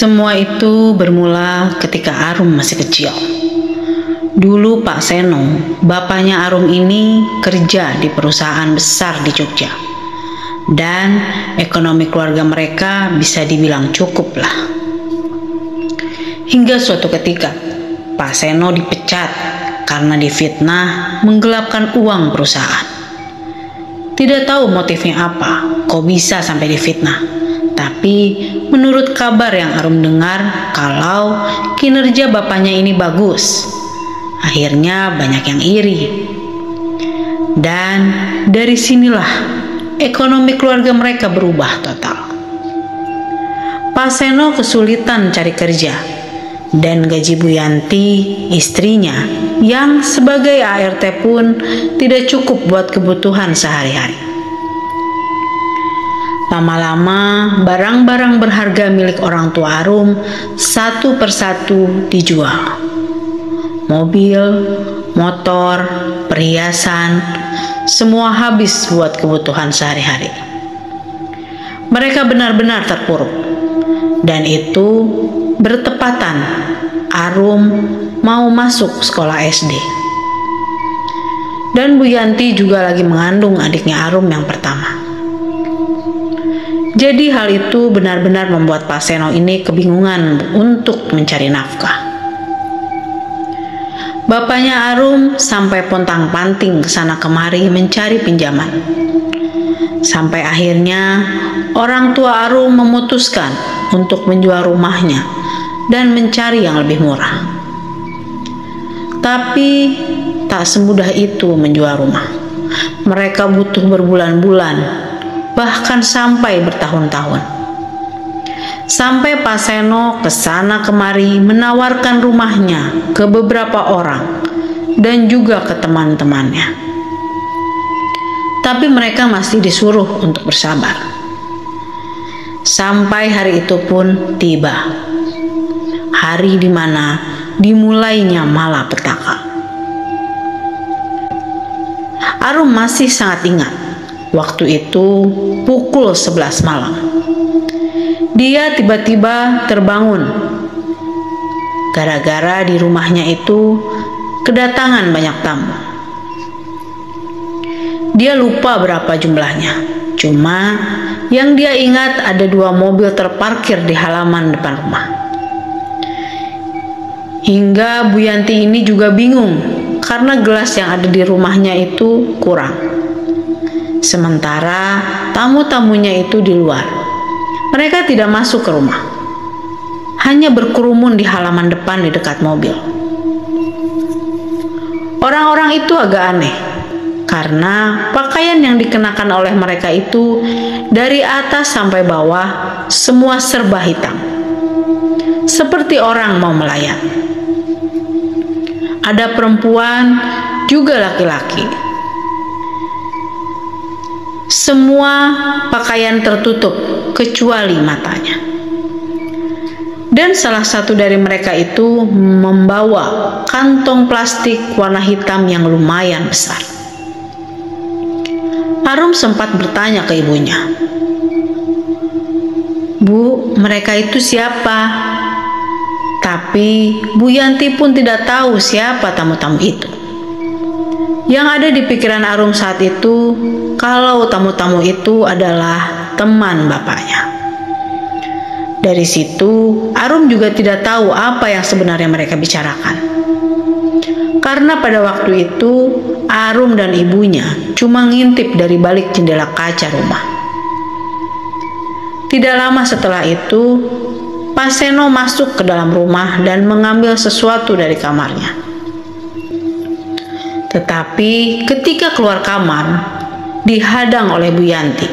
Semua itu bermula ketika Arum masih kecil. Dulu Pak Seno, bapaknya Arum ini kerja di perusahaan besar di Jogja. Dan ekonomi keluarga mereka bisa dibilang cukup lah. Hingga suatu ketika, Pak Seno dipecat karena difitnah menggelapkan uang perusahaan. Tidak tahu motifnya apa, kok bisa sampai difitnah. Tapi menurut kabar yang Arum dengar kalau kinerja bapaknya ini bagus. Akhirnya banyak yang iri. Dan dari sinilah ekonomi keluarga mereka berubah total. Pak Seno kesulitan cari kerja. Dan gaji Bu Yanti, istrinya, yang sebagai ART pun tidak cukup buat kebutuhan sehari-hari. Lama-lama barang-barang berharga milik orang tua Arum satu persatu dijual. Mobil, motor, perhiasan, semua habis buat kebutuhan sehari-hari. Mereka benar-benar terpuruk. Dan itu bertepatan Arum mau masuk sekolah SD. Dan Bu Yanti juga lagi mengandung adiknya Arum yang pertama. Jadi hal itu benar-benar membuat Pak Seno ini kebingungan untuk mencari nafkah. Bapaknya Arum sampai pontang-panting kesana kemari mencari pinjaman. Sampai akhirnya orang tua Arum memutuskan untuk menjual rumahnya dan mencari yang lebih murah. Tapi tak semudah itu menjual rumah. Mereka butuh berbulan-bulan, bahkan sampai bertahun-tahun. Sampai Pak Seno kesana kemari menawarkan rumahnya ke beberapa orang dan juga ke teman-temannya. Tapi mereka masih disuruh untuk bersabar. Sampai hari itu pun tiba. Hari di mana dimulainya malapetaka. Arum masih sangat ingat. Waktu itu pukul 11 malam. Dia tiba-tiba terbangun. Gara-gara di rumahnya itu kedatangan banyak tamu. Dia lupa berapa jumlahnya. Cuma yang dia ingat ada 2 mobil terparkir di halaman depan rumah. Hingga Bu Yanti ini juga bingung karena gelas yang ada di rumahnya itu kurang. Sementara tamu-tamunya itu di luar. Mereka tidak masuk ke rumah. Hanya berkerumun di halaman depan di dekat mobil. Orang-orang itu agak aneh. Karena pakaian yang dikenakan oleh mereka itu dari atas sampai bawah semua serba hitam. Seperti orang mau melayat. Ada perempuan juga laki-laki. Semua pakaian tertutup kecuali matanya. Dan salah satu dari mereka itu membawa kantong plastik warna hitam yang lumayan besar. Arum sempat bertanya ke ibunya, "Bu, mereka itu siapa?" Tapi Bu Yanti pun tidak tahu siapa tamu-tamu itu. Yang ada di pikiran Arum saat itu, kalau tamu-tamu itu adalah teman bapaknya. Dari situ, Arum juga tidak tahu apa yang sebenarnya mereka bicarakan. Karena pada waktu itu, Arum dan ibunya cuma ngintip dari balik jendela kaca rumah. Tidak lama setelah itu, Pak Seno masuk ke dalam rumah dan mengambil sesuatu dari kamarnya. Tetapi ketika keluar kamar, dihadang oleh Bu Yanti.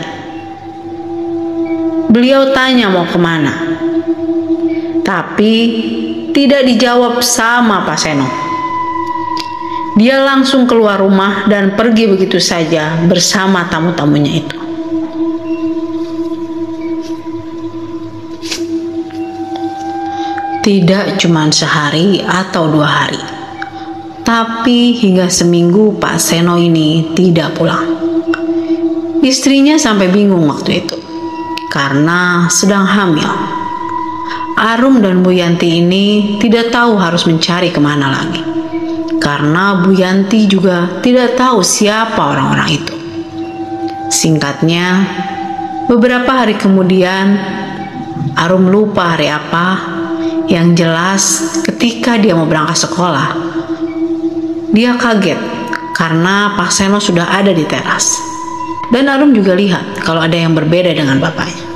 Beliau tanya mau kemana. Tapi tidak dijawab sama Pak Seno. Dia langsung keluar rumah dan pergi begitu saja bersama tamu-tamunya itu. Tidak cuma sehari atau 2 hari. Tapi hingga seminggu Pak Seno ini tidak pulang. Istrinya sampai bingung waktu itu karena sedang hamil. Arum dan Bu Yanti ini tidak tahu harus mencari kemana lagi, karena Bu Yanti juga tidak tahu siapa orang-orang itu. Singkatnya, beberapa hari kemudian, Arum lupa hari apa. Yang jelas, ketika dia mau berangkat sekolah, dia kaget karena Pak Seno sudah ada di teras. Dan Arum juga lihat kalau ada yang berbeda dengan bapaknya.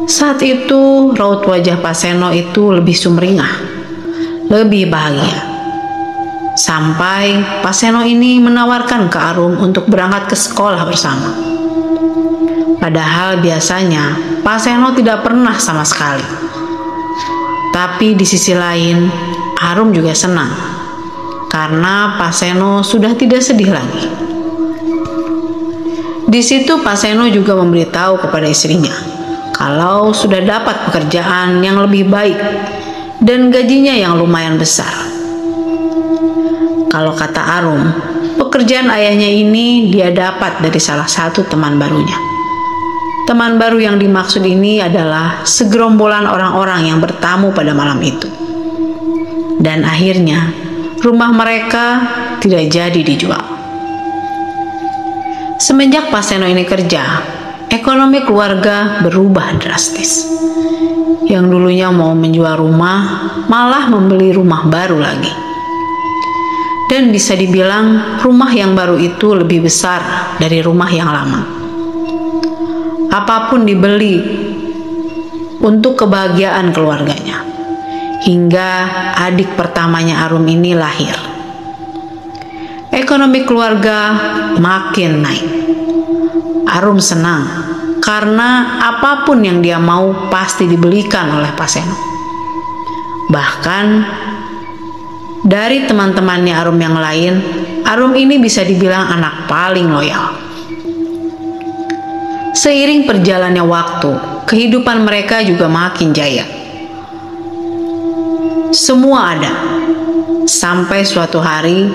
Saat itu, raut wajah Pak Seno itu lebih sumringah, lebih bahagia. Sampai Pak Seno ini menawarkan ke Arum untuk berangkat ke sekolah bersama. Padahal biasanya Pak Seno tidak pernah sama sekali. Tapi di sisi lain, Arum juga senang karena Pak Seno sudah tidak sedih lagi. Di situ Pak Seno juga memberitahu kepada istrinya kalau sudah dapat pekerjaan yang lebih baik dan gajinya yang lumayan besar. Kalau kata Arum, pekerjaan ayahnya ini dia dapat dari salah satu teman barunya. Teman baru yang dimaksud ini adalah segerombolan orang-orang yang bertamu pada malam itu. Dan akhirnya, rumah mereka tidak jadi dijual. Semenjak Pak Seno ini kerja, ekonomi keluarga berubah drastis. Yang dulunya mau menjual rumah, malah membeli rumah baru lagi. Dan bisa dibilang rumah yang baru itu lebih besar dari rumah yang lama. Apapun dibeli untuk kebahagiaan keluarganya. Hingga adik pertamanya Arum ini lahir. Ekonomi keluarga makin naik. Arum senang karena apapun yang dia mau pasti dibelikan oleh Pak Seno. Bahkan dari teman-temannya Arum yang lain, Arum ini bisa dibilang anak paling loyal. Seiring perjalannya waktu, kehidupan mereka juga makin jaya. Semua ada. Sampai suatu hari,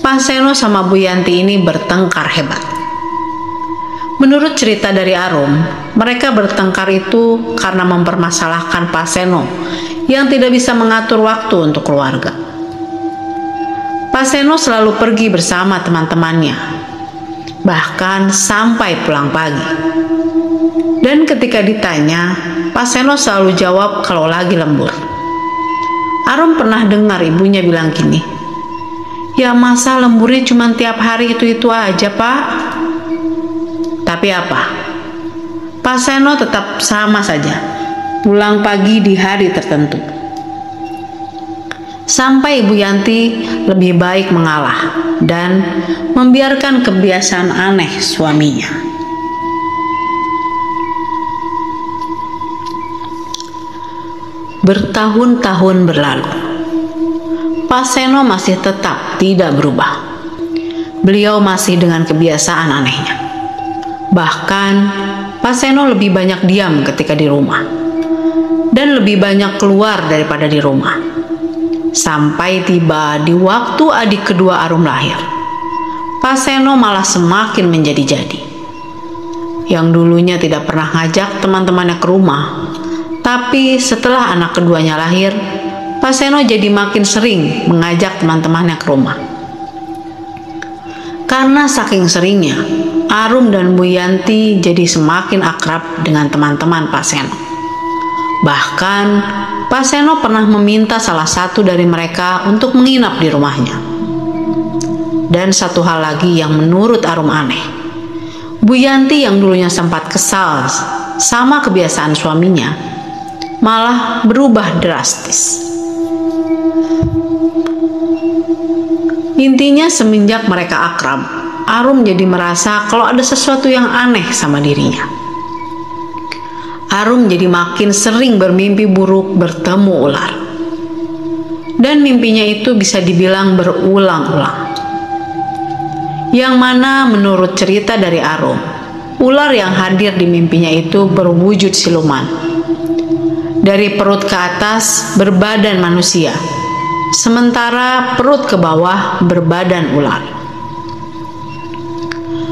Pak Seno sama Bu Yanti ini bertengkar hebat. Menurut cerita dari Arum, mereka bertengkar itu karena mempermasalahkan Pak Seno yang tidak bisa mengatur waktu untuk keluarga. Pak Seno selalu pergi bersama teman-temannya, bahkan sampai pulang pagi. Dan ketika ditanya, Pak Seno selalu jawab kalau lagi lembur. Arum pernah dengar ibunya bilang gini, "Ya masa lemburnya cuma tiap hari itu-itu aja, Pak?" Tapi apa? Pak Seno tetap sama saja, pulang pagi di hari tertentu. Sampai Ibu Yanti lebih baik mengalah dan membiarkan kebiasaan aneh suaminya. Bertahun-tahun berlalu, Pak Seno masih tetap tidak berubah. Beliau masih dengan kebiasaan anehnya. Bahkan, Pak Seno lebih banyak diam ketika di rumah dan lebih banyak keluar daripada di rumah. Sampai tiba di waktu adik kedua Arum lahir, Pak Seno malah semakin menjadi-jadi. Yang dulunya tidak pernah ngajak teman-temannya ke rumah, tapi setelah anak keduanya lahir, Pak Seno jadi makin sering mengajak teman-temannya ke rumah. Karena saking seringnya, Arum dan Bu Yanti jadi semakin akrab dengan teman-teman Pak Seno. Bahkan, Pak Seno pernah meminta salah satu dari mereka untuk menginap di rumahnya. Dan satu hal lagi yang menurut Arum aneh, Bu Yanti yang dulunya sempat kesal sama kebiasaan suaminya, malah berubah drastis. Intinya semenjak mereka akrab, Arum jadi merasa kalau ada sesuatu yang aneh sama dirinya. Arum jadi makin sering bermimpi buruk bertemu ular. Dan mimpinya itu bisa dibilang berulang-ulang. Yang mana menurut cerita dari Arum, ular yang hadir di mimpinya itu berwujud siluman. Dari perut ke atas berbadan manusia, sementara perut ke bawah berbadan ular.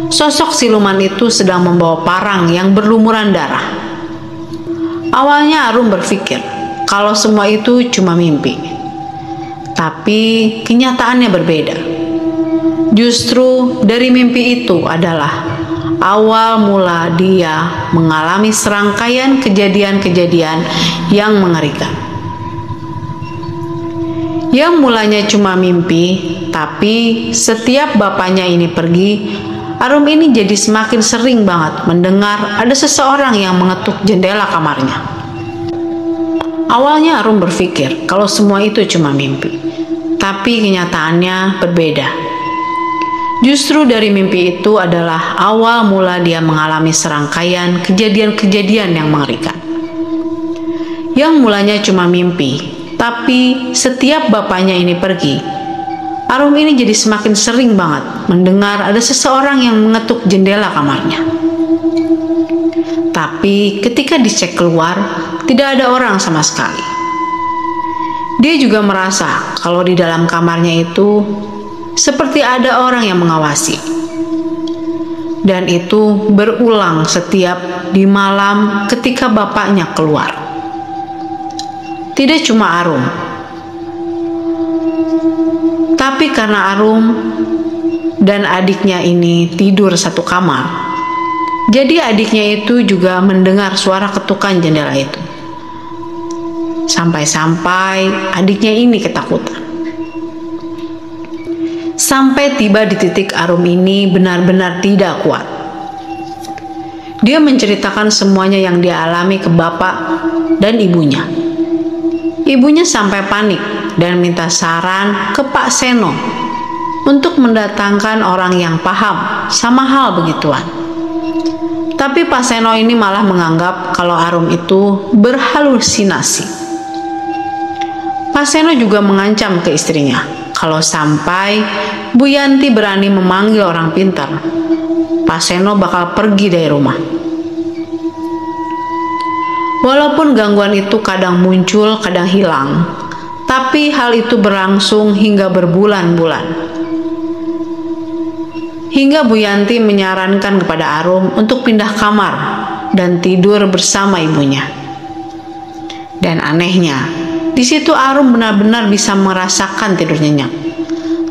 Sosok siluman itu sedang membawa parang yang berlumuran darah. Awalnya Arum berpikir kalau semua itu cuma mimpi. Tapi kenyataannya berbeda. Justru dari mimpi itu adalah awal mula dia mengalami serangkaian kejadian-kejadian yang mengerikan. Yang mulanya cuma mimpi, tapi setiap bapaknya ini pergi, Arum ini jadi semakin sering banget mendengar ada seseorang yang mengetuk jendela kamarnya. Awalnya Arum berpikir kalau semua itu cuma mimpi, tapi kenyataannya berbeda. Justru dari mimpi itu adalah awal mula dia mengalami serangkaian kejadian-kejadian yang mengerikan. Yang mulanya cuma mimpi, tapi setiap bapaknya ini pergi, Arum ini jadi semakin sering banget mendengar ada seseorang yang mengetuk jendela kamarnya. Tapi ketika dicek keluar, tidak ada orang sama sekali. Dia juga merasa kalau di dalam kamarnya itu seperti ada orang yang mengawasi. Dan itu berulang setiap di malam ketika bapaknya keluar. Tidak cuma Arum, tapi karena Arum dan adiknya ini tidur satu kamar, jadi adiknya itu juga mendengar suara ketukan jendela itu. Sampai-sampai adiknya ini ketakutan. Sampai tiba di titik Arum ini benar-benar tidak kuat. Dia menceritakan semuanya yang dia alami ke bapak dan ibunya. Ibunya sampai panik dan minta saran ke Pak Seno untuk mendatangkan orang yang paham sama hal begituan. Tapi Pak Seno ini malah menganggap kalau Arum itu berhalusinasi. Pak Seno juga mengancam ke istrinya kalau sampai Bu Yanti berani memanggil orang pintar, Pak Seno bakal pergi dari rumah. Walaupun gangguan itu kadang muncul, kadang hilang, tapi hal itu berlangsung hingga berbulan-bulan. Hingga Bu Yanti menyarankan kepada Arum untuk pindah kamar dan tidur bersama ibunya. Dan anehnya, di situ Arum benar-benar bisa merasakan tidur nyenyak.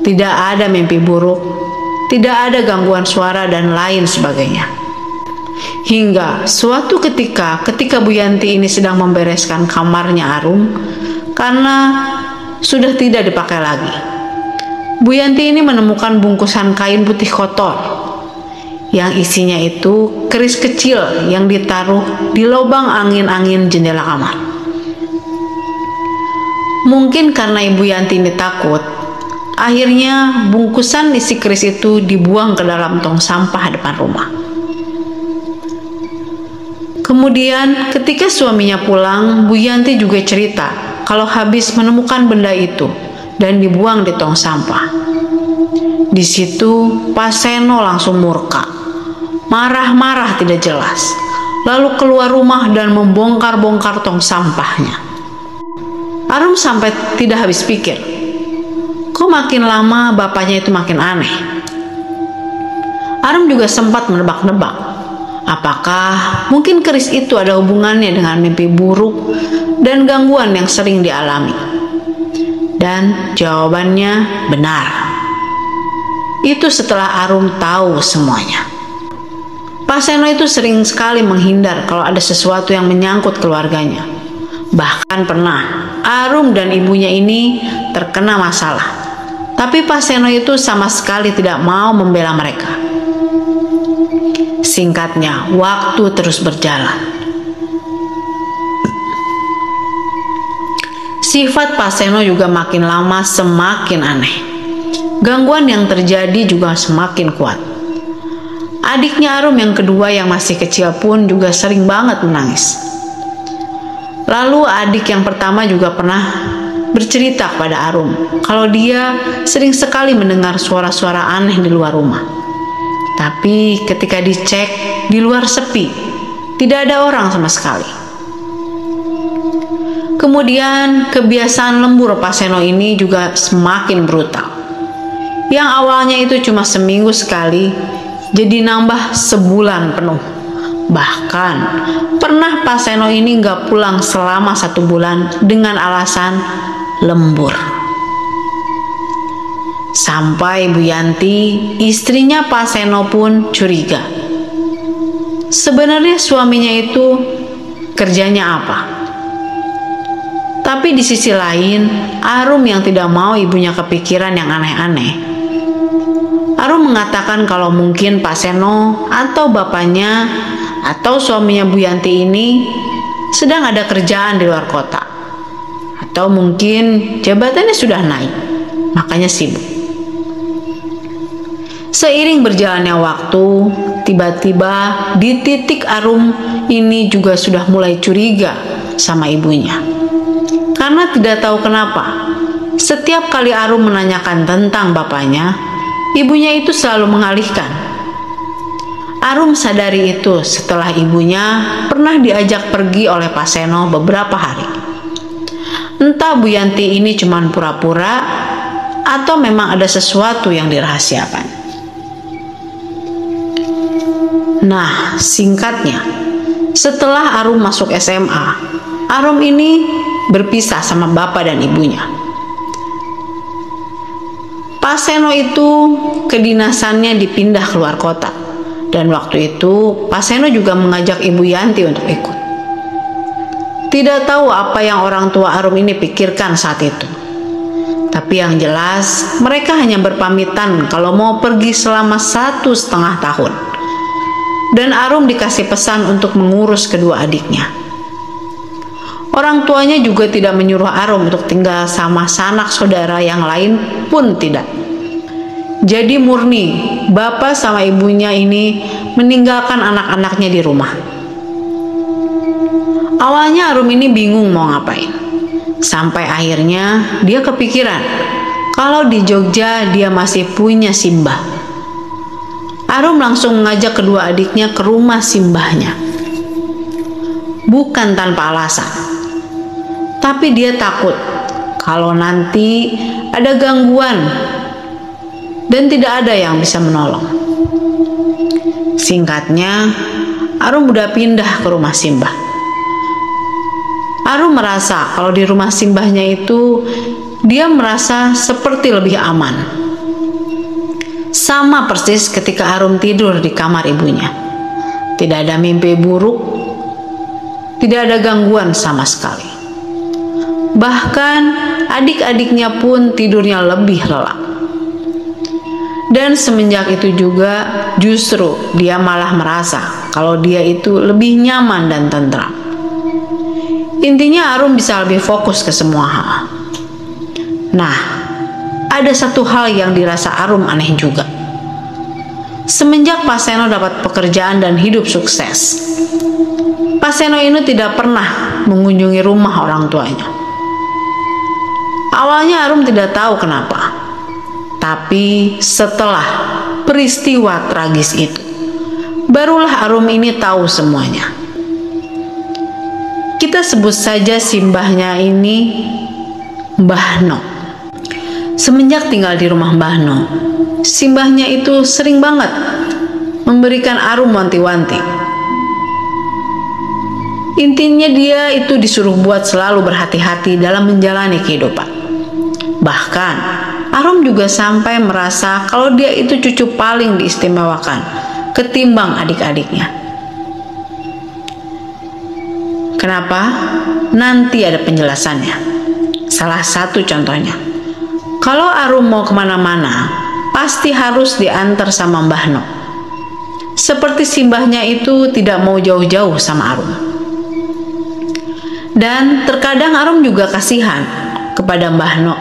Tidak ada mimpi buruk, tidak ada gangguan suara dan lain sebagainya. Hingga suatu ketika Bu Yanti ini sedang membereskan kamarnya Arum karena sudah tidak dipakai lagi. Bu Yanti ini menemukan bungkusan kain putih kotor yang isinya itu keris kecil yang ditaruh di lubang angin-angin jendela kamar. Mungkin karena Ibu Yanti ini takut, akhirnya bungkusan isi keris itu dibuang ke dalam tong sampah depan rumah. Kemudian ketika suaminya pulang, Bu Yanti juga cerita kalau habis menemukan benda itu dan dibuang di tong sampah. Di situ Pak Seno langsung murka, marah-marah tidak jelas, lalu keluar rumah dan membongkar-bongkar tong sampahnya. Arum sampai tidak habis pikir, kok makin lama bapaknya itu makin aneh. Arum juga sempat menebak-nebak, apakah mungkin keris itu ada hubungannya dengan mimpi buruk dan gangguan yang sering dialami? Dan jawabannya benar. Itu setelah Arum tahu semuanya. Pak Seno itu sering sekali menghindar kalau ada sesuatu yang menyangkut keluarganya. Bahkan pernah Arum dan ibunya ini terkena masalah. Tapi Pak Seno itu sama sekali tidak mau membela mereka. Singkatnya, waktu terus berjalan. Sifat Pak Seno juga makin lama semakin aneh. Gangguan yang terjadi juga semakin kuat. Adiknya Arum yang kedua yang masih kecil pun juga sering banget menangis. Lalu adik yang pertama juga pernah bercerita kepada Arum kalau dia sering sekali mendengar suara-suara aneh di luar rumah. Tapi ketika dicek, di luar sepi, tidak ada orang sama sekali. Kemudian kebiasaan lembur Pak Seno ini juga semakin brutal. Yang awalnya itu cuma seminggu sekali, jadi nambah sebulan penuh. Bahkan pernah Pak Seno ini nggak pulang selama 1 bulan dengan alasan lembur. Sampai Bu Yanti, istrinya Pak Seno pun curiga. Sebenarnya suaminya itu kerjanya apa? Tapi di sisi lain, Arum yang tidak mau ibunya kepikiran yang aneh-aneh. Arum mengatakan kalau mungkin Pak Seno atau bapaknya atau suaminya Bu Yanti ini sedang ada kerjaan di luar kota. Atau mungkin jabatannya sudah naik, makanya sibuk. Seiring berjalannya waktu, tiba-tiba di titik Arum ini juga sudah mulai curiga sama ibunya. Karena tidak tahu kenapa, setiap kali Arum menanyakan tentang bapaknya, ibunya itu selalu mengalihkan. Arum sadari itu setelah ibunya pernah diajak pergi oleh Pak Seno beberapa hari. Entah Bu Yanti ini cuma pura-pura atau memang ada sesuatu yang dirahasiakan. Nah, singkatnya, setelah Arum masuk SMA, Arum ini berpisah sama bapak dan ibunya. Pak Seno itu kedinasannya dipindah keluar kota, dan waktu itu Pak Seno juga mengajak Ibu Yanti untuk ikut. Tidak tahu apa yang orang tua Arum ini pikirkan saat itu. Tapi yang jelas, mereka hanya berpamitan kalau mau pergi selama 1,5 tahun. Dan Arum dikasih pesan untuk mengurus kedua adiknya. Orang tuanya juga tidak menyuruh Arum untuk tinggal sama sanak saudara yang lain pun tidak. Jadi murni, bapak sama ibunya ini meninggalkan anak-anaknya di rumah. Awalnya Arum ini bingung mau ngapain. Sampai akhirnya dia kepikiran kalau di Jogja dia masih punya simbah. Arum langsung mengajak kedua adiknya ke rumah simbahnya. Bukan tanpa alasan. Tapi dia takut kalau nanti ada gangguan dan tidak ada yang bisa menolong. Singkatnya, Arum udah pindah ke rumah simbah. Arum merasa kalau di rumah simbahnya itu dia merasa seperti lebih aman. Sama persis ketika Arum tidur di kamar ibunya. Tidak ada mimpi buruk, tidak ada gangguan sama sekali. Bahkan adik-adiknya pun tidurnya lebih lelap. Dan semenjak itu juga justru dia malah merasa kalau dia itu lebih nyaman dan tentram. Intinya Arum bisa lebih fokus ke semua hal. Nah, ada satu hal yang dirasa Arum aneh juga. Semenjak Pak Seno dapat pekerjaan dan hidup sukses, Pak Seno ini tidak pernah mengunjungi rumah orang tuanya. Awalnya Arum tidak tahu kenapa. Tapi setelah peristiwa tragis itu, barulah Arum ini tahu semuanya. Kita sebut saja simbahnya ini Mbah No. Semenjak tinggal di rumah Mbah No, simbahnya itu sering banget memberikan Arum wanti-wanti. Intinya dia itu disuruh buat selalu berhati-hati dalam menjalani kehidupan. Bahkan Arum juga sampai merasa kalau dia itu cucu paling diistimewakan ketimbang adik-adiknya. Kenapa? Nanti ada penjelasannya. Salah satu contohnya, kalau Arum mau kemana-mana, pasti harus diantar sama Mbah No. Seperti simbahnya itu tidak mau jauh-jauh sama Arum. Dan terkadang Arum juga kasihan kepada Mbah No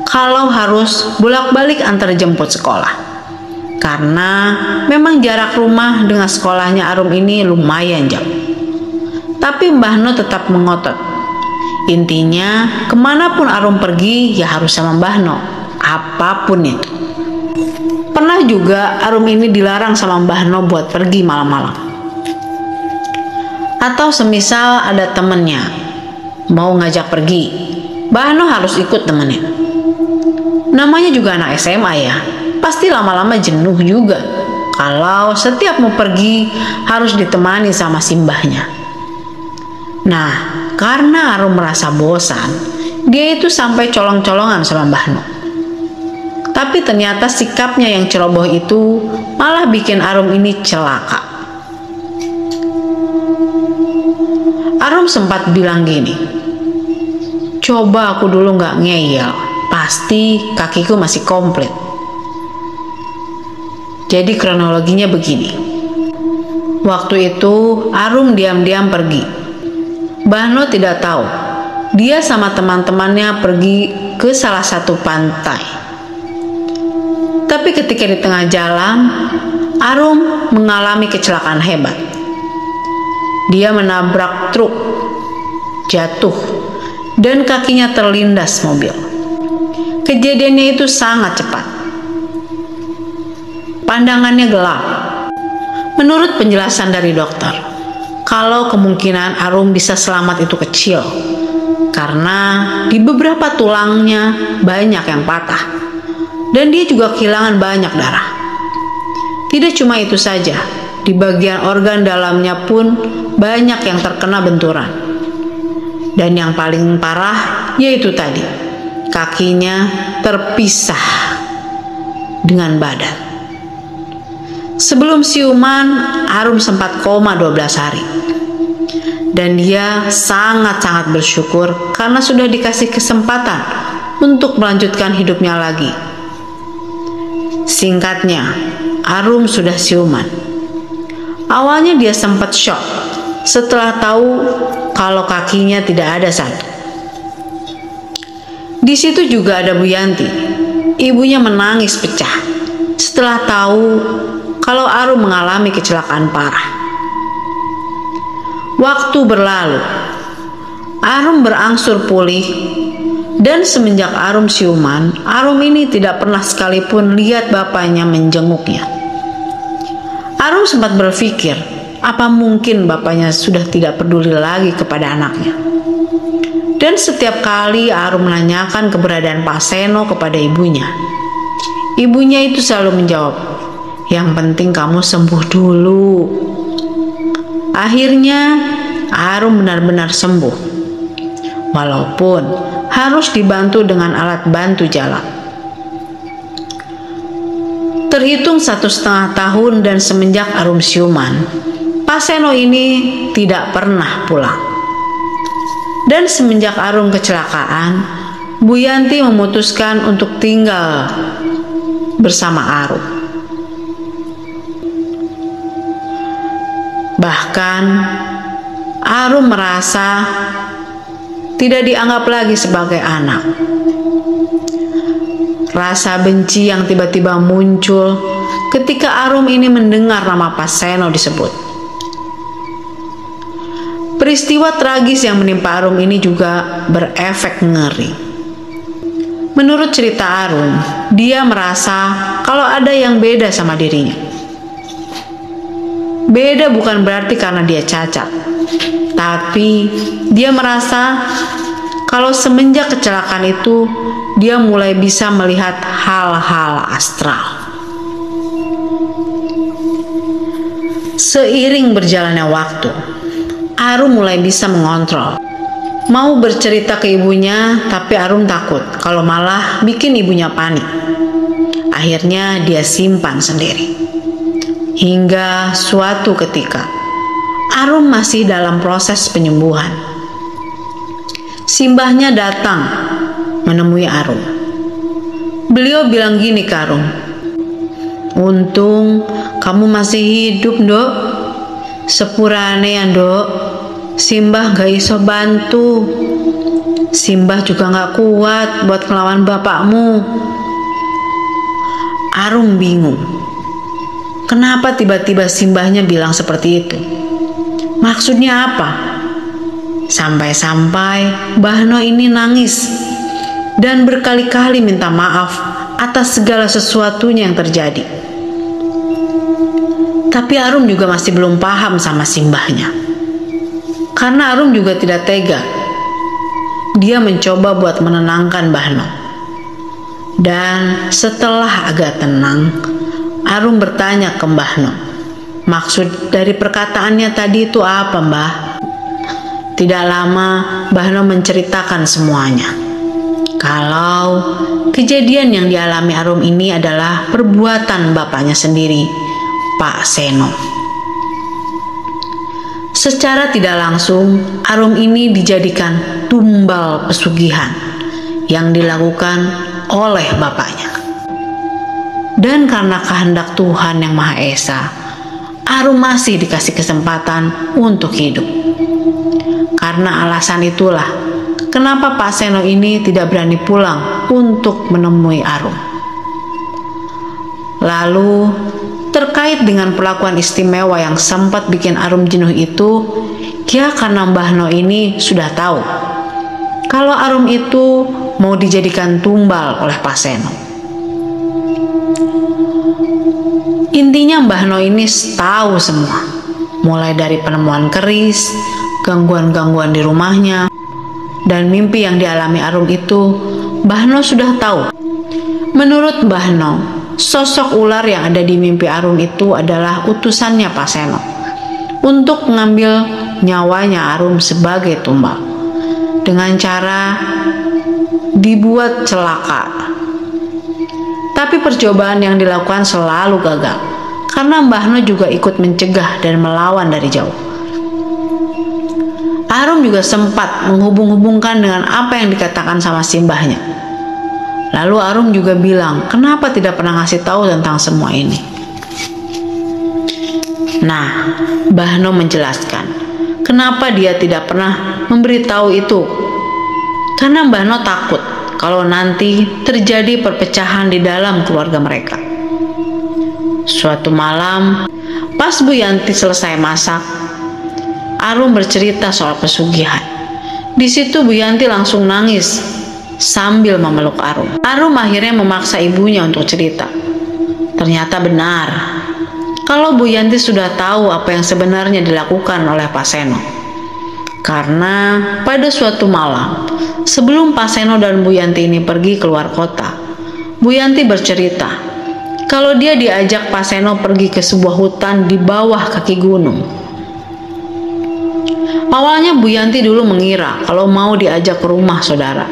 kalau harus bolak-balik antar jemput sekolah. Karena memang jarak rumah dengan sekolahnya Arum ini lumayan jauh. Tapi Mbah No tetap mengotot. Intinya kemanapun Arum pergi ya harus sama Mbah No, apapun itu. Pernah juga Arum ini dilarang sama Mbah No buat pergi malam-malam. Atau semisal ada temennya mau ngajak pergi, Mbah No harus ikut temenin. Namanya juga anak SMA ya, pasti lama-lama jenuh juga kalau setiap mau pergi harus ditemani sama simbahnya. Nah, karena Arum merasa bosan, dia itu sampai colong-colongan sama Mbah Nok. Tapi ternyata sikapnya yang ceroboh itu malah bikin Arum ini celaka. Arum sempat bilang gini, "Coba aku dulu gak ngeyel, pasti kakiku masih komplit." Jadi kronologinya begini. Waktu itu Arum diam-diam pergi. Mbah Nok tidak tahu. Dia sama teman-temannya pergi ke salah satu pantai. Tapi ketika di tengah jalan, Arum mengalami kecelakaan hebat. Dia menabrak truk, jatuh, dan kakinya terlindas mobil. Kejadiannya itu sangat cepat. Pandangannya gelap. Menurut penjelasan dari dokter, kalau kemungkinan Arum bisa selamat itu kecil, karena di beberapa tulangnya banyak yang patah. Dan dia juga kehilangan banyak darah. Tidak cuma itu saja, di bagian organ dalamnya pun banyak yang terkena benturan. Dan yang paling parah yaitu tadi, kakinya terpisah dengan badan. Sebelum siuman, Arum sempat koma 12 hari. Dan dia sangat-sangat bersyukur karena sudah dikasih kesempatan untuk melanjutkan hidupnya lagi. Singkatnya, Arum sudah siuman. Awalnya dia sempat shock setelah tahu kalau kakinya tidak ada satu. Di situ juga ada Bu Yanti. Ibunya menangis pecah setelah tahu kalau Arum mengalami kecelakaan parah. Waktu berlalu, Arum berangsur pulih. Dan semenjak Arum siuman, Arum ini tidak pernah sekalipun lihat bapaknya menjenguknya. Arum sempat berpikir, apa mungkin bapaknya sudah tidak peduli lagi kepada anaknya. Dan setiap kali Arum menanyakan keberadaan Pak Seno kepada ibunya, ibunya itu selalu menjawab, "Yang penting kamu sembuh dulu." Akhirnya Arum benar-benar sembuh, walaupun harus dibantu dengan alat bantu jalan. Terhitung 1,5 tahun dan semenjak Arum siuman, Pak Seno ini tidak pernah pulang. Dan semenjak Arum kecelakaan, Bu Yanti memutuskan untuk tinggal bersama Arum. Bahkan Arum merasa tidak dianggap lagi sebagai anak. Rasa benci yang tiba-tiba muncul ketika Arum ini mendengar nama Pak Seno disebut. Peristiwa tragis yang menimpa Arum ini juga berefek ngeri. Menurut cerita Arum, dia merasa kalau ada yang beda sama dirinya. Beda bukan berarti karena dia cacat, tapi dia merasa kalau semenjak kecelakaan itu dia mulai bisa melihat hal-hal astral. Seiring berjalannya waktu, Arum mulai bisa mengontrol. Mau bercerita ke ibunya, tapi Arum takut kalau malah bikin ibunya panik. Akhirnya dia simpan sendiri. Hingga suatu ketika, Arum masih dalam proses penyembuhan. Simbahnya datang menemui Arum. Beliau bilang gini ke Arum, "Untung kamu masih hidup, Ndok. Sepurane ya, Ndok. Simbah gak iso bantu. Simbah juga gak kuat buat ngelawan bapakmu." Arum bingung. Kenapa tiba-tiba simbahnya bilang seperti itu? Maksudnya apa? Sampai-sampai Mbah Nok ini nangis dan berkali-kali minta maaf atas segala sesuatunya yang terjadi. Tapi Arum juga masih belum paham sama simbahnya. Karena Arum juga tidak tega. Dia mencoba buat menenangkan Mbah Nok. Dan setelah agak tenang, Arum bertanya ke Mbah No, maksud dari perkataannya tadi itu apa, Mbah? Tidak lama Mbah No menceritakan semuanya. Kalau kejadian yang dialami Arum ini adalah perbuatan bapaknya sendiri, Pak Seno. Secara tidak langsung, Arum ini dijadikan tumbal pesugihan yang dilakukan oleh bapaknya. Dan karena kehendak Tuhan Yang Maha Esa, Arum masih dikasih kesempatan untuk hidup. Karena alasan itulah kenapa Pak Seno ini tidak berani pulang untuk menemui Arum. Lalu terkait dengan perlakuan istimewa yang sempat bikin Arum jenuh itu, ya karena Mbah No ini sudah tahu kalau Arum itu mau dijadikan tumbal oleh Pak Seno. Intinya Mbah No ini tahu semua, mulai dari penemuan keris, gangguan-gangguan di rumahnya, dan mimpi yang dialami Arum itu, Mbah No sudah tahu. Menurut Mbah No, sosok ular yang ada di mimpi Arum itu adalah utusannya Pak Seno untuk mengambil nyawanya Arum sebagai tumbal dengan cara dibuat celaka. Tapi percobaan yang dilakukan selalu gagal karena Mbah No juga ikut mencegah dan melawan dari jauh. Arum juga sempat menghubung-hubungkan dengan apa yang dikatakan sama si mbahnya. Lalu Arum juga bilang, kenapa tidak pernah ngasih tahu tentang semua ini? Nah, Mbah No menjelaskan, kenapa dia tidak pernah memberitahu itu. Karena Mbah No takut kalau nanti terjadi perpecahan di dalam keluarga mereka. Suatu malam, pas Bu Yanti selesai masak, Arum bercerita soal pesugihan. Di situ Bu Yanti langsung nangis sambil memeluk Arum. Arum akhirnya memaksa ibunya untuk cerita. Ternyata benar kalau Bu Yanti sudah tahu apa yang sebenarnya dilakukan oleh Pak Seno. Karena pada suatu malam, sebelum Pak Seno dan Bu Yanti ini pergi keluar kota, Bu Yanti bercerita kalau dia diajak Pak Seno pergi ke sebuah hutan di bawah kaki gunung. Awalnya Bu Yanti dulu mengira kalau mau diajak ke rumah saudara.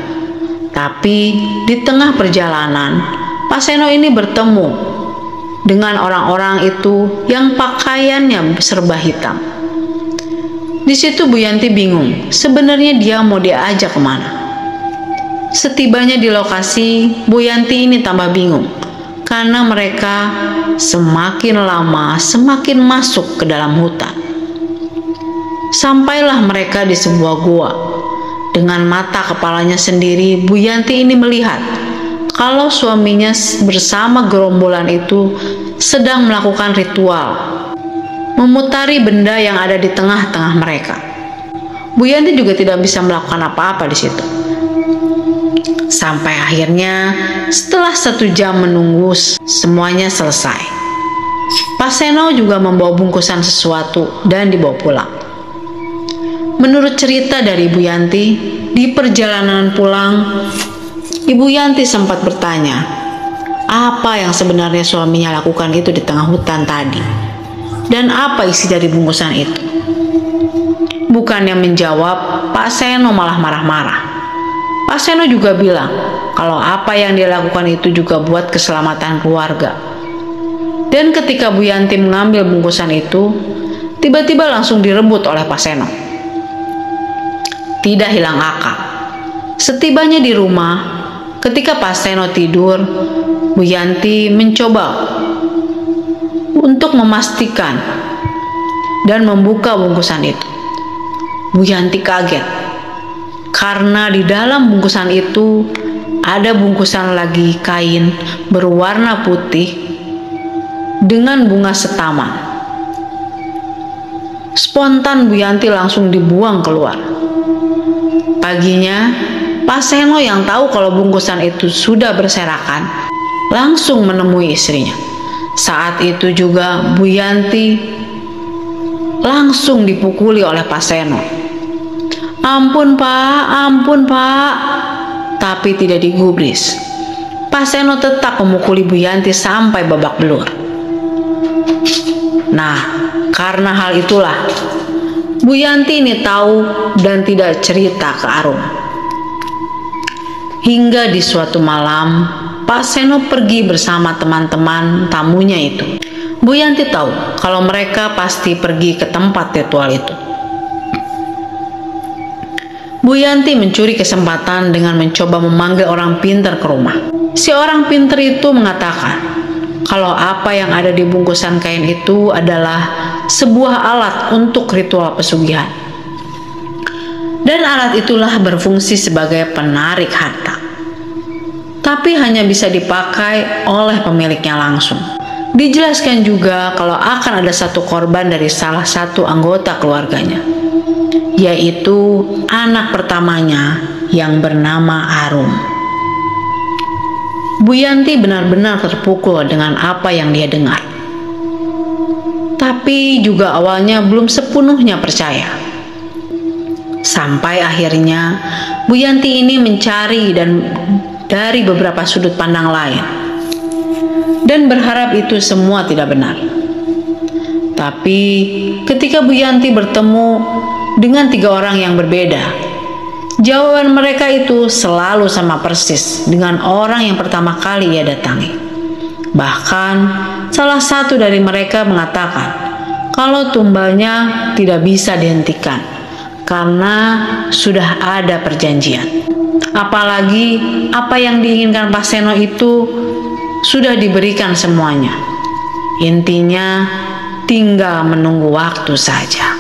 Tapi di tengah perjalanan, Pak Seno ini bertemu dengan orang-orang itu yang pakaiannya serba hitam. Di situ Bu Yanti bingung, sebenarnya dia mau diajak kemana. Setibanya di lokasi, Bu Yanti ini tambah bingung karena mereka semakin lama semakin masuk ke dalam hutan. Sampailah mereka di sebuah gua. Dengan mata kepalanya sendiri, Bu Yanti ini melihat kalau suaminya bersama gerombolan itu sedang melakukan ritual, memutari benda yang ada di tengah-tengah mereka. Bu Yanti juga tidak bisa melakukan apa-apa di situ. Sampai akhirnya setelah 1 jam menunggu semuanya selesai, Pak Seno juga membawa bungkusan sesuatu dan dibawa pulang. Menurut cerita dari Ibu Yanti, di perjalanan pulang, Ibu Yanti sempat bertanya, apa yang sebenarnya suaminya lakukan itu di tengah hutan tadi, dan apa isi dari bungkusan itu. Bukannya menjawab, Pak Seno malah marah-marah. Pak Seno juga bilang kalau apa yang dia lakukan itu juga buat keselamatan keluarga. Dan ketika Bu Yanti mengambil bungkusan itu, tiba-tiba langsung direbut oleh Pak Seno. Tidak hilang akal. Setibanya di rumah, ketika Pak Seno tidur, Bu Yanti mencoba untuk memastikan dan membuka bungkusan itu. Bu Yanti kaget karena di dalam bungkusan itu ada bungkusan lagi kain berwarna putih dengan bunga setaman. Spontan Bu Yanti langsung dibuang keluar. Paginya, Pak Seno yang tahu kalau bungkusan itu sudah berserakan, langsung menemui istrinya. Saat itu juga Bu Yanti langsung dipukuli oleh Pak Seno. Ampun Pak, tapi tidak digubris. Pak Seno tetap memukuli Bu Yanti sampai babak belur. Nah, karena hal itulah Bu Yanti ini tahu dan tidak cerita ke Arum. Hingga di suatu malam, Pak Seno pergi bersama teman-teman tamunya itu. Bu Yanti tahu kalau mereka pasti pergi ke tempat ritual itu. Bu Yanti mencuri kesempatan dengan mencoba memanggil orang pintar ke rumah. Si orang pintar itu mengatakan kalau apa yang ada di bungkusan kain itu adalah sebuah alat untuk ritual pesugihan. Dan alat itulah berfungsi sebagai penarik harta. Tapi hanya bisa dipakai oleh pemiliknya langsung. Dijelaskan juga kalau akan ada satu korban dari salah satu anggota keluarganya, yaitu anak pertamanya yang bernama Arum. Bu Yanti benar-benar terpukul dengan apa yang dia dengar. Tapi juga awalnya belum sepenuhnya percaya. Sampai akhirnya Bu Yanti ini mencari dari beberapa sudut pandang lain dan berharap itu semua tidak benar. Tapi ketika Bu Yanti bertemu dengan 3 orang yang berbeda, jawaban mereka itu selalu sama persis dengan orang yang pertama kali ia datangi. Bahkan salah satu dari mereka mengatakan kalau tumbalnya tidak bisa dihentikan karena sudah ada perjanjian. Apalagi apa yang diinginkan Pak Seno itu sudah diberikan semuanya. Intinya tinggal menunggu waktu saja.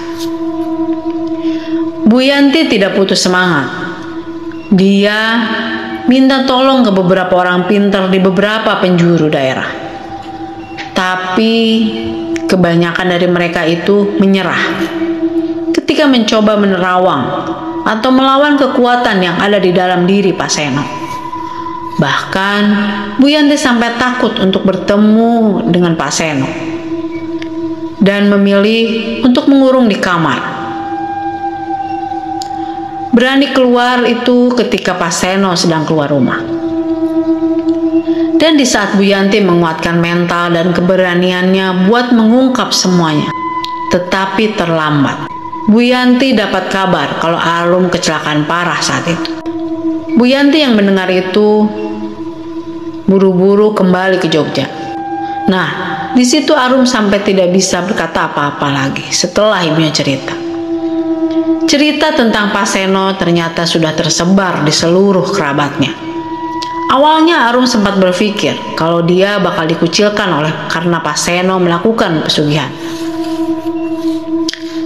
Bu Yanti tidak putus semangat. Dia minta tolong ke beberapa orang pintar di beberapa penjuru daerah. Tapi kebanyakan dari mereka itu menyerah ketika mencoba menerawang atau melawan kekuatan yang ada di dalam diri Pak Seno. Bahkan Bu Yanti sampai takut untuk bertemu dengan Pak Seno dan memilih untuk mengurung di kamar. Berani keluar itu ketika Pak Seno sedang keluar rumah. Dan di saat Bu Yanti menguatkan mental dan keberaniannya buat mengungkap semuanya, tetapi terlambat. Bu Yanti dapat kabar kalau Arum kecelakaan parah saat itu. Bu Yanti yang mendengar itu buru-buru kembali ke Jogja. Nah, di situ Arum sampai tidak bisa berkata apa-apa lagi setelah ibunya cerita. Cerita tentang Pak Seno ternyata sudah tersebar di seluruh kerabatnya. Awalnya Arum sempat berpikir kalau dia bakal dikucilkan karena Pak Seno melakukan pesugihan.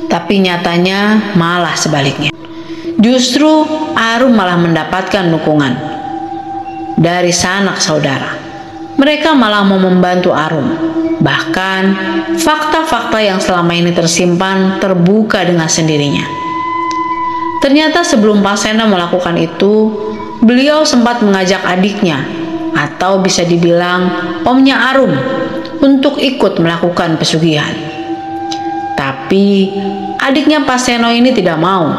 Tapi nyatanya malah sebaliknya. Justru Arum malah mendapatkan dukungan dari sanak saudara. Mereka malah mau membantu Arum. Bahkan fakta-fakta yang selama ini tersimpan terbuka dengan sendirinya. Ternyata sebelum Pak Seno melakukan itu, beliau sempat mengajak adiknya atau bisa dibilang omnya Arum untuk ikut melakukan pesugihan. Tapi adiknya Pak Seno ini tidak mau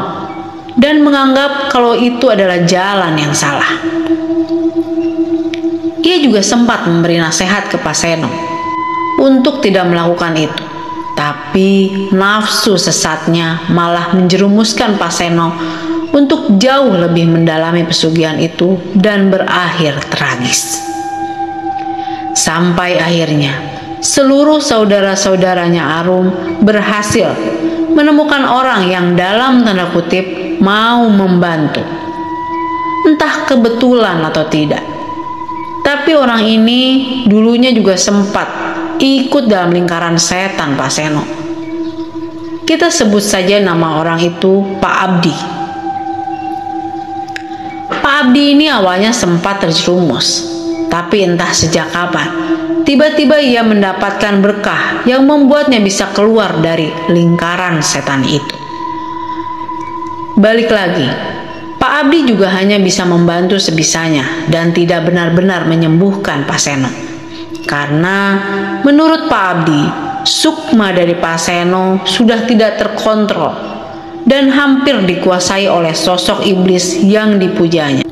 dan menganggap kalau itu adalah jalan yang salah. Ia juga sempat memberi nasihat ke Pak Seno untuk tidak melakukan itu. Tapi nafsu sesatnya malah menjerumuskan Pak Seno untuk jauh lebih mendalami pesugihan itu dan berakhir tragis. Sampai akhirnya seluruh saudara-saudaranya Arum berhasil menemukan orang yang dalam tanda kutip mau membantu. Entah kebetulan atau tidak. Tapi orang ini dulunya juga sempat ikut dalam lingkaran setan Pak Seno. Kita sebut saja nama orang itu Pak Abdi. Pak Abdi ini awalnya sempat terjerumus, tapi entah sejak kapan, tiba-tiba ia mendapatkan berkah yang membuatnya bisa keluar dari lingkaran setan itu. Balik lagi, Pak Abdi juga hanya bisa membantu sebisanya dan tidak benar-benar menyembuhkan Pak Seno. Karena menurut Pak Abdi, sukma dari Pak Seno sudah tidak terkontrol dan hampir dikuasai oleh sosok iblis yang dipujanya.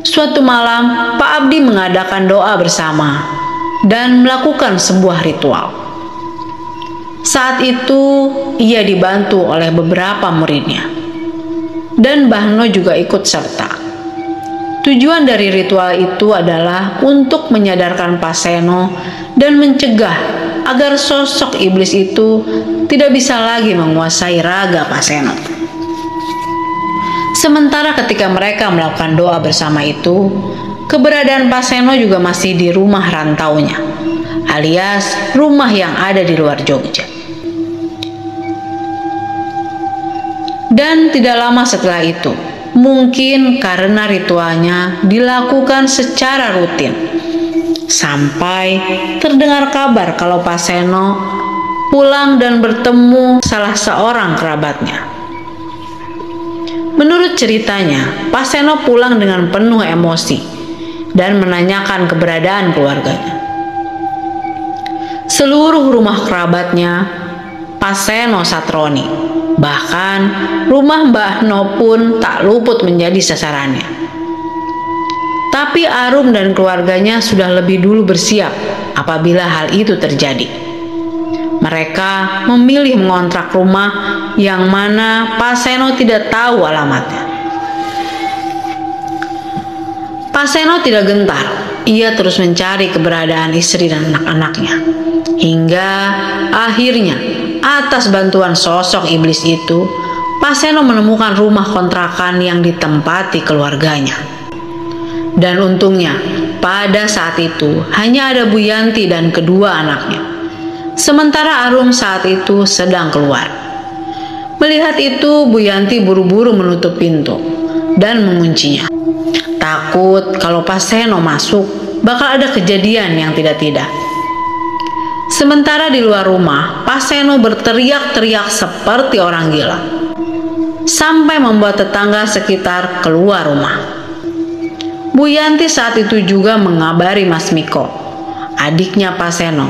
Suatu malam, Pak Abdi mengadakan doa bersama dan melakukan sebuah ritual. Saat itu ia dibantu oleh beberapa muridnya, dan Bahno juga ikut serta. Tujuan dari ritual itu adalah untuk menyadarkan Pak Seno dan mencegah agar sosok iblis itu tidak bisa lagi menguasai raga Pak Seno. Sementara ketika mereka melakukan doa bersama itu, keberadaan Pak Seno juga masih di rumah rantaunya, alias rumah yang ada di luar Jogja. Dan tidak lama setelah itu, mungkin karena ritualnya dilakukan secara rutin, sampai terdengar kabar kalau Pak Seno pulang dan bertemu salah seorang kerabatnya. Menurut ceritanya, Pak Seno pulang dengan penuh emosi dan menanyakan keberadaan keluarganya. Seluruh rumah kerabatnya, Pak Seno Satroni, bahkan rumah Mbah No pun tak luput menjadi sasarannya. Tapi Arum dan keluarganya sudah lebih dulu bersiap apabila hal itu terjadi. Mereka memilih mengontrak rumah yang mana Pak Seno tidak tahu alamatnya. Pak Seno tidak gentar, ia terus mencari keberadaan istri dan anak-anaknya. Hingga akhirnya, atas bantuan sosok iblis itu, Pak Seno menemukan rumah kontrakan yang ditempati keluarganya. Dan untungnya, pada saat itu hanya ada Bu Yanti dan kedua anaknya. Sementara Arum saat itu sedang keluar. Melihat itu, Bu Yanti buru-buru menutup pintu dan menguncinya. Takut kalau Pak Seno masuk, bakal ada kejadian yang tidak-tidak. Sementara di luar rumah, Pak Seno berteriak-teriak seperti orang gila, sampai membuat tetangga sekitar keluar rumah. Bu Yanti saat itu juga mengabari Mas Miko, adiknya Pak Seno,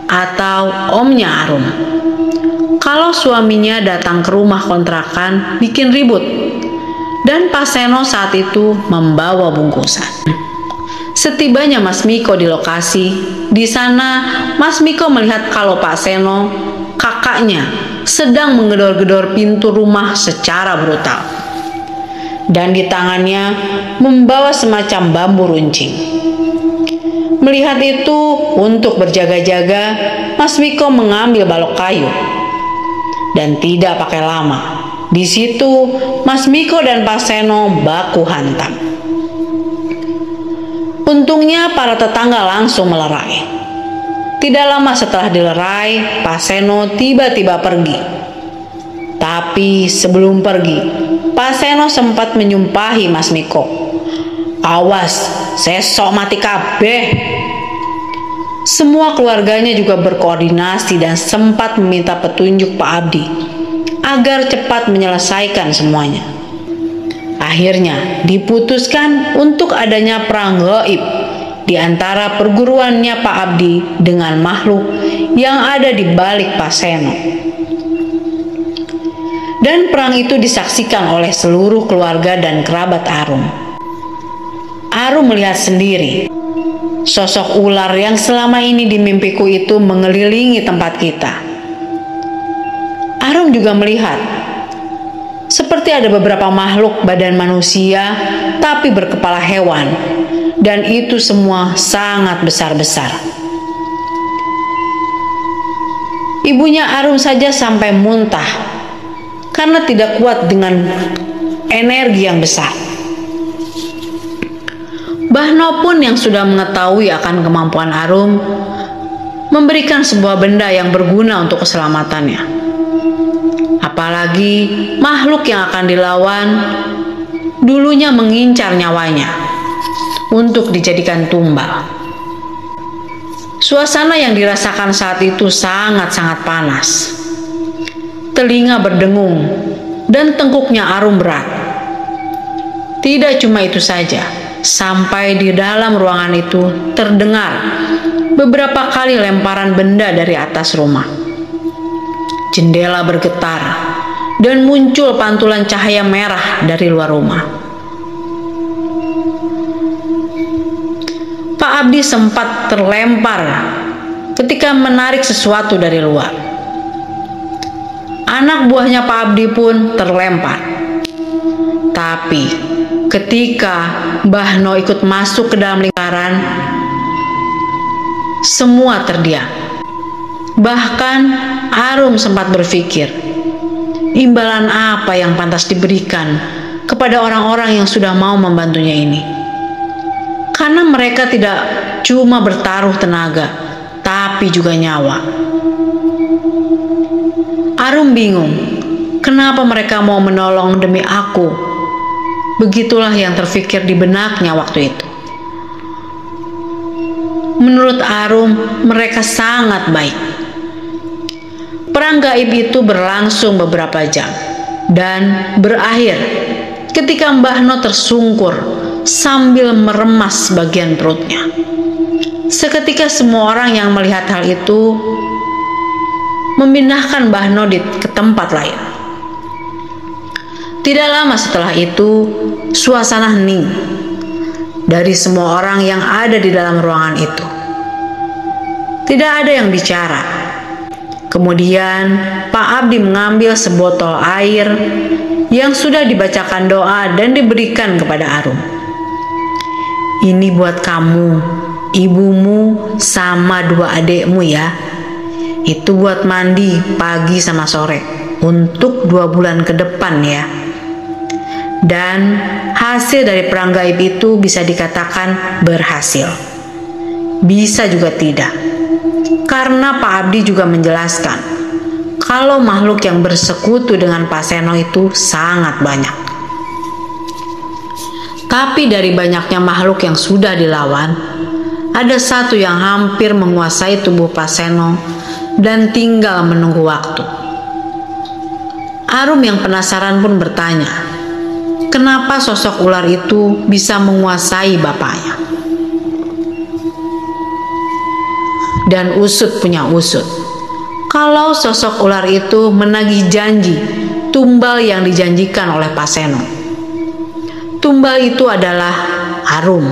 atau omnya Arum, kalau suaminya datang ke rumah kontrakan bikin ribut, dan Pak Seno saat itu membawa bungkusan. Setibanya Mas Miko di lokasi, di sana Mas Miko melihat kalau Pak Seno, kakaknya, sedang menggedor-gedor pintu rumah secara brutal, dan di tangannya membawa semacam bambu runcing. Melihat itu, untuk berjaga-jaga, Mas Miko mengambil balok kayu. Dan tidak pakai lama, di situ Mas Miko dan Pak Seno baku hantam. Untungnya para tetangga langsung melerai. Tidak lama setelah dilerai, Pak Seno tiba-tiba pergi. Tapi sebelum pergi, Pak Seno sempat menyumpahi Mas Miko, "Awas, sesok mati kabeh." Semua keluarganya juga berkoordinasi dan sempat meminta petunjuk Pak Abdi agar cepat menyelesaikan semuanya. Akhirnya diputuskan untuk adanya perang gaib di antara perguruannya Pak Abdi dengan makhluk yang ada di balik Pak Seno. Dan perang itu disaksikan oleh seluruh keluarga dan kerabat Arum. Arum melihat sendiri sosok ular yang selama ini di mimpiku itu mengelilingi tempat kita. Arum juga melihat seperti ada beberapa makhluk badan manusia tapi berkepala hewan, dan itu semua sangat besar-besar. Ibunya Arum saja sampai muntah karena tidak kuat dengan energi yang besar. Bahno pun yang sudah mengetahui akan kemampuan Arum memberikan sebuah benda yang berguna untuk keselamatannya. Apalagi makhluk yang akan dilawan dulunya mengincar nyawanya untuk dijadikan tumbal. Suasana yang dirasakan saat itu sangat-sangat panas. Telinga berdengung dan tengkuknya Arum berat. Tidak cuma itu saja, sampai di dalam ruangan itu terdengar beberapa kali lemparan benda dari atas rumah. Jendela bergetar dan muncul pantulan cahaya merah dari luar rumah. Pak Abdi sempat terlempar ketika menarik sesuatu dari luar. Anak buahnya Pak Abdi pun terlempar. Tapi ketika Mbah No ikut masuk ke dalam lingkaran, semua terdiam. Bahkan Arum sempat berpikir, imbalan apa yang pantas diberikan kepada orang-orang yang sudah mau membantunya ini. Karena mereka tidak cuma bertaruh tenaga, tapi juga nyawa. Arum bingung, kenapa mereka mau menolong demi aku? Begitulah yang terfikir di benaknya waktu itu. Menurut Arum, mereka sangat baik. Perang gaib itu berlangsung beberapa jam dan berakhir ketika Mbah No tersungkur sambil meremas bagian perutnya. Seketika semua orang yang melihat hal itu memindahkan Mbah No ke tempat lain. Tidak lama setelah itu, suasana hening dari semua orang yang ada di dalam ruangan itu. Tidak ada yang bicara. Kemudian Pak Abdi mengambil sebotol air yang sudah dibacakan doa dan diberikan kepada Arum. Ini buat kamu, ibumu, sama 2 adekmu ya. Itu buat mandi pagi sama sore untuk 2 bulan ke depan ya. Dan hasil dari perang gaib itu bisa dikatakan berhasil. Bisa juga tidak. Karena Pak Abdi juga menjelaskan kalau makhluk yang bersekutu dengan Pak Seno itu sangat banyak. Tapi dari banyaknya makhluk yang sudah dilawan, ada satu yang hampir menguasai tubuh Pak Seno dan tinggal menunggu waktu. Arum yang penasaran pun bertanya, kenapa sosok ular itu bisa menguasai bapaknya? Dan usut punya usut, kalau sosok ular itu menagih janji tumbal yang dijanjikan oleh Pak Seno. Tumbal itu adalah Arum,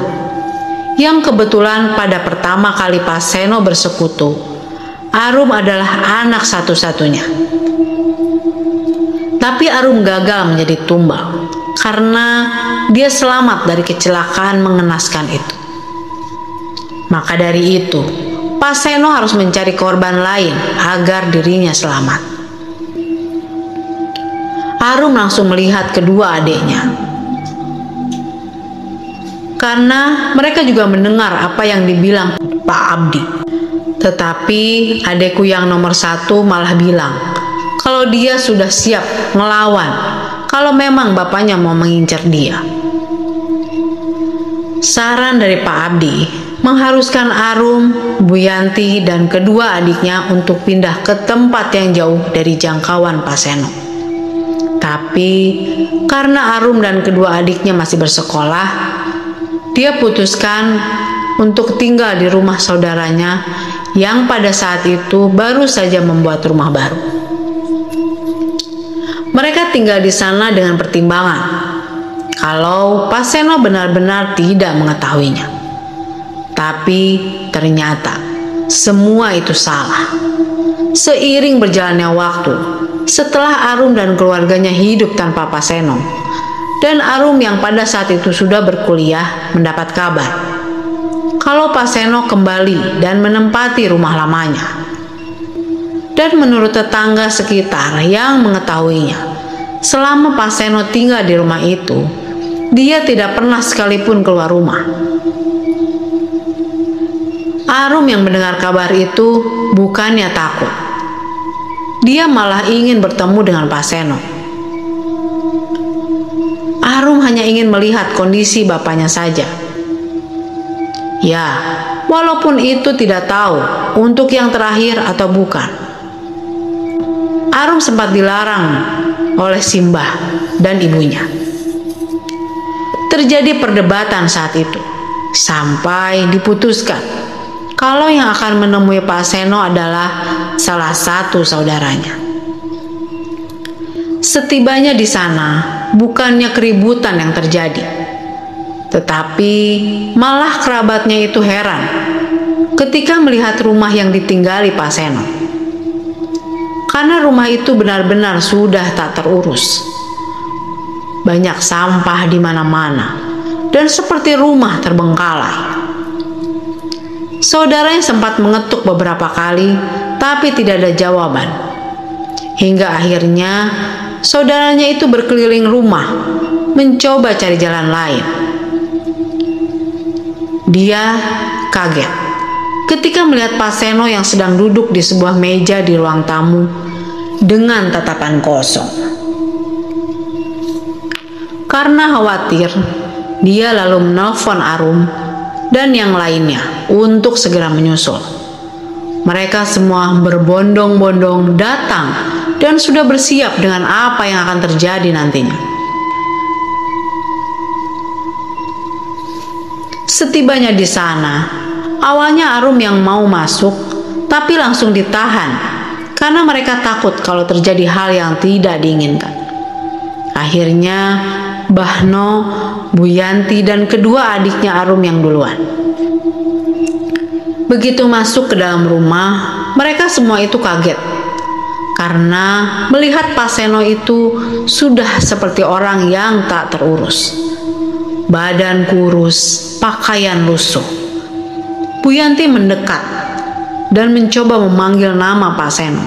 yang kebetulan pada pertama kali Pak Seno bersekutu, Arum adalah anak satu-satunya. Tapi Arum gagal menjadi tumbal karena dia selamat dari kecelakaan mengenaskan itu. Maka dari itu, Pak Seno harus mencari korban lain agar dirinya selamat. Arum langsung melihat kedua adiknya, karena mereka juga mendengar apa yang dibilang Pak Abdi. Tetapi adekku yang nomor 1 malah bilang kalau dia sudah siap ngelawan kalau memang bapaknya mau mengincar dia. Saran dari Pak Abdi mengharuskan Arum, Bu Yanti, dan kedua adiknya untuk pindah ke tempat yang jauh dari jangkauan Pak Seno. Tapi karena Arum dan kedua adiknya masih bersekolah, dia putuskan untuk tinggal di rumah saudaranya yang pada saat itu baru saja membuat rumah baru. Mereka tinggal di sana dengan pertimbangan kalau Pak Seno benar-benar tidak mengetahuinya. Tapi ternyata semua itu salah. Seiring berjalannya waktu, setelah Arum dan keluarganya hidup tanpa Pak Seno, dan Arum yang pada saat itu sudah berkuliah mendapat kabar kalau Pak Seno kembali dan menempati rumah lamanya. Dan menurut tetangga sekitar yang mengetahuinya, selama Pak Seno tinggal di rumah itu, dia tidak pernah sekalipun keluar rumah. Arum yang mendengar kabar itu bukannya takut. Dia malah ingin bertemu dengan Pak Seno. Arum hanya ingin melihat kondisi bapaknya saja. Ya, walaupun itu tidak tahu untuk yang terakhir atau bukan. Arum sempat dilarang oleh Simbah dan ibunya. Terjadi perdebatan saat itu, sampai diputuskan kalau yang akan menemui Pak Seno adalah salah satu saudaranya. Setibanya di sana, bukannya keributan yang terjadi, tetapi malah kerabatnya itu heran ketika melihat rumah yang ditinggali Pak Seno. karena rumah itu benar-benar sudah tak terurus. Banyak sampah di mana-mana dan seperti rumah terbengkalai. Saudaranya sempat mengetuk beberapa kali, tapi tidak ada jawaban. Hingga akhirnya saudaranya itu berkeliling rumah, mencoba cari jalan lain. Dia kaget ketika melihat Pak Seno yang sedang duduk di sebuah meja di ruang tamu dengan tatapan kosong. Karena khawatir, dia lalu menelpon Arum dan yang lainnya untuk segera menyusul. Mereka semua berbondong-bondong datang dan sudah bersiap dengan apa yang akan terjadi nantinya. Setibanya di sana, awalnya Arum yang mau masuk, tapi langsung ditahan karena mereka takut kalau terjadi hal yang tidak diinginkan. Akhirnya, Bahno, Bu Yanti, dan kedua adiknya Arum yang duluan. Begitu masuk ke dalam rumah, mereka semua itu kaget karena melihat Pak Seno itu sudah seperti orang yang tak terurus. Badan kurus, pakaian lusuh. Bu Yanti mendekat dan mencoba memanggil nama Pak Seno,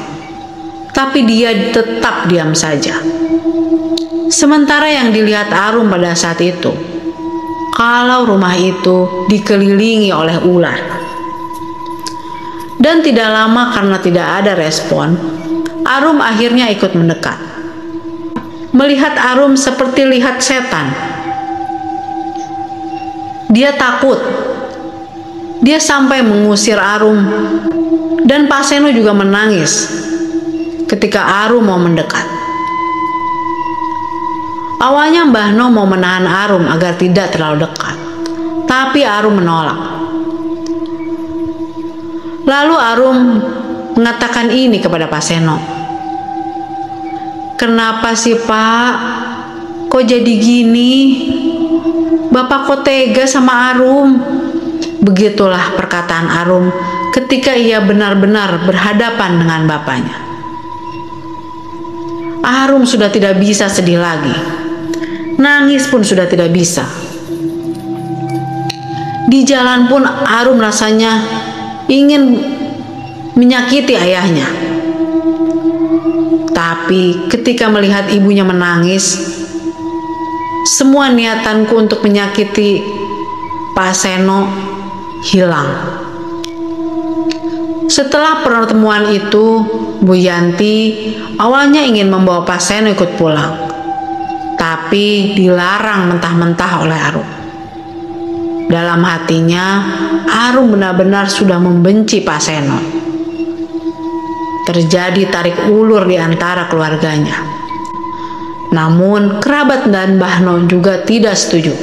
tapi dia tetap diam saja. Sementara yang dilihat Arum pada saat itu, kalau rumah itu dikelilingi oleh ular. Dan tidak lama karena tidak ada respon, Arum akhirnya ikut mendekat. Melihat Arum seperti lihat setan. Dia takut. Dia sampai mengusir Arum, dan Pak Seno juga menangis ketika Arum mau mendekat. Awalnya Mbah No mau menahan Arum agar tidak terlalu dekat, tapi Arum menolak. Lalu Arum mengatakan ini kepada Pak Seno. "Kenapa sih Pak? Kok jadi gini? Bapak kok tega sama Arum?" Begitulah perkataan Arum ketika ia benar-benar berhadapan dengan bapaknya. Arum sudah tidak bisa sedih lagi. Nangis pun sudah tidak bisa. Di jalan pun Arum rasanya ingin menyakiti ayahnya. Tapi ketika melihat ibunya menangis, semua niatanku untuk menyakiti Pak Seno hilang. Setelah pertemuan itu, Bu Yanti awalnya ingin membawa Pak Seno ikut pulang, tapi dilarang mentah-mentah oleh Arum. Dalam hatinya, Arum benar-benar sudah membenci Pak Seno. Terjadi tarik ulur di antara keluarganya. Namun, kerabat dan Mbah No juga tidak setuju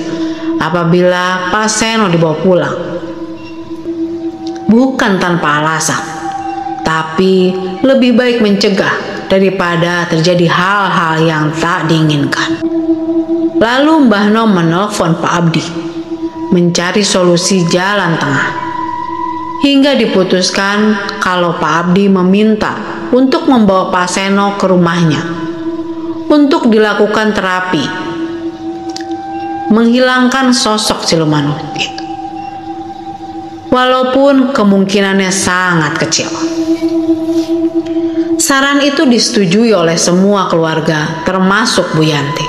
apabila Pak Seno dibawa pulang. Bukan tanpa alasan, tapi lebih baik mencegah daripada terjadi hal-hal yang tak diinginkan. Lalu Mbah No menelpon Pak Abdi, mencari solusi jalan tengah. Hingga diputuskan kalau Pak Abdi meminta untuk membawa Pak Seno ke rumahnya untuk dilakukan terapi, menghilangkan sosok siluman itu. Walaupun kemungkinannya sangat kecil. Saran itu disetujui oleh semua keluarga, termasuk Bu Yanti.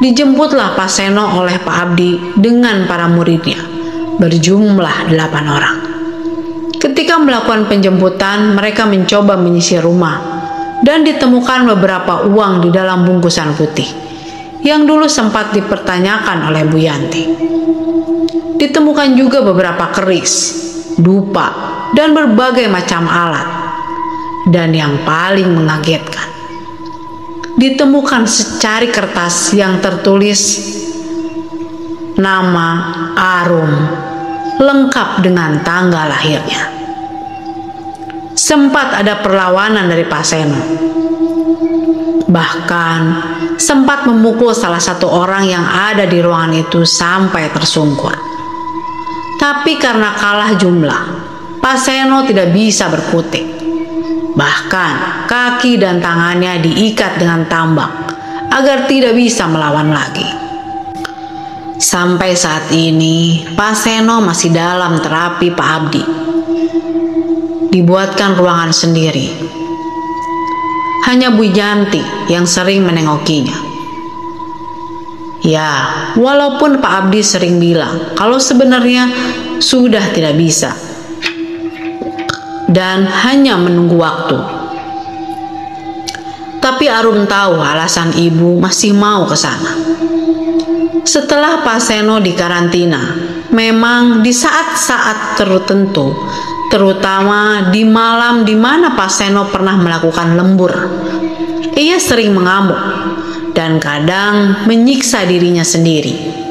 Dijemputlah Pak Seno oleh Pak Abdi dengan para muridnya, berjumlah 8 orang. Ketika melakukan penjemputan, mereka mencoba menyisir rumah dan ditemukan beberapa uang di dalam bungkusan putih yang dulu sempat dipertanyakan oleh Bu Yanti. Ditemukan juga beberapa keris, dupa, dan berbagai macam alat. Dan yang paling mengagetkan, ditemukan secari kertas yang tertulis nama Arum lengkap dengan tanggal lahirnya. Sempat ada perlawanan dari Pak Seno, bahkan sempat memukul salah satu orang yang ada di ruangan itu sampai tersungkur. Tapi karena kalah jumlah, Pak Seno tidak bisa berkutik. Bahkan kaki dan tangannya diikat dengan tambang agar tidak bisa melawan lagi. Sampai saat ini, Pak Seno masih dalam terapi Pak Abdi. Dibuatkan ruangan sendiri. Hanya Bu Yanti yang sering menengokinya. Ya, walaupun Pak Abdi sering bilang kalau sebenarnya sudah tidak bisa dan hanya menunggu waktu. Tapi Arum tahu alasan ibu masih mau ke sana. Setelah Pak Seno dikarantina, memang di saat-saat tertentu, terutama di malam di mana Pak Seno pernah melakukan lembur, ia sering mengamuk dan kadang menyiksa dirinya sendiri.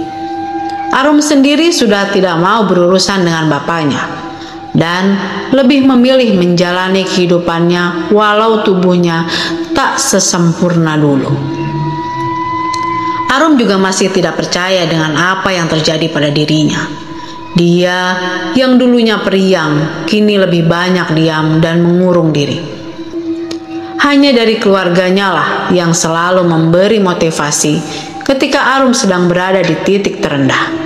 Arum sendiri sudah tidak mau berurusan dengan bapaknya dan lebih memilih menjalani kehidupannya walau tubuhnya tak sesempurna dulu. Arum juga masih tidak percaya dengan apa yang terjadi pada dirinya. Dia yang dulunya periang, kini lebih banyak diam dan mengurung diri. Hanya dari keluarganya lah yang selalu memberi motivasi ketika Arum sedang berada di titik terendah.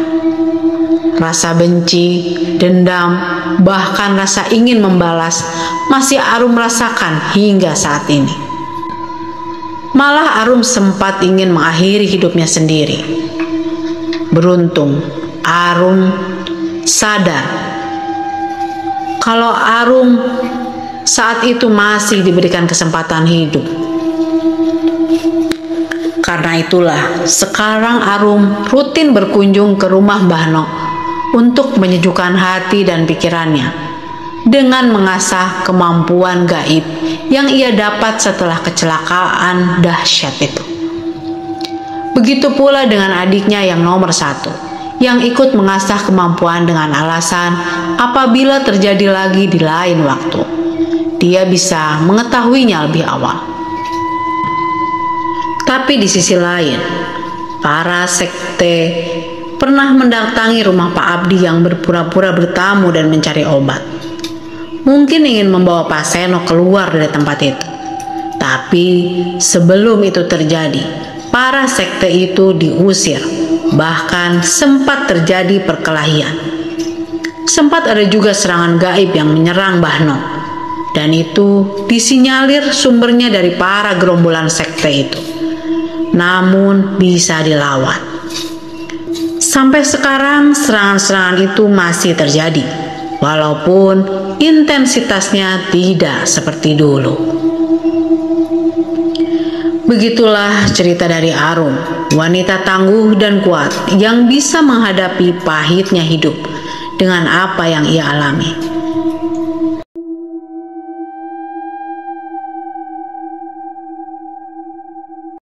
Rasa benci, dendam, bahkan rasa ingin membalas masih Arum rasakan hingga saat ini. Malah Arum sempat ingin mengakhiri hidupnya sendiri. Beruntung, Arum sadar kalau Arum saat itu masih diberikan kesempatan hidup. Karena itulah, sekarang Arum rutin berkunjung ke rumah Mbah Nok untuk menyejukkan hati dan pikirannya dengan mengasah kemampuan gaib yang ia dapat setelah kecelakaan dahsyat itu. Begitu pula dengan adiknya yang nomor 1, yang ikut mengasah kemampuan dengan alasan apabila terjadi lagi di lain waktu, dia bisa mengetahuinya lebih awal. Tapi di sisi lain, para sekte pernah mendatangi rumah Pak Abdi yang berpura-pura bertamu dan mencari obat. Mungkin ingin membawa Pak Seno keluar dari tempat itu. Tapi sebelum itu terjadi, para sekte itu diusir. Bahkan sempat terjadi perkelahian. Sempat ada juga serangan gaib yang menyerang Mbah Nok. Dan itu disinyalir sumbernya dari para gerombolan sekte itu. Namun bisa dilawan. Sampai sekarang serangan-serangan itu masih terjadi. Walaupun intensitasnya tidak seperti dulu. Begitulah cerita dari Arum, wanita tangguh dan kuat yang bisa menghadapi pahitnya hidup dengan apa yang ia alami.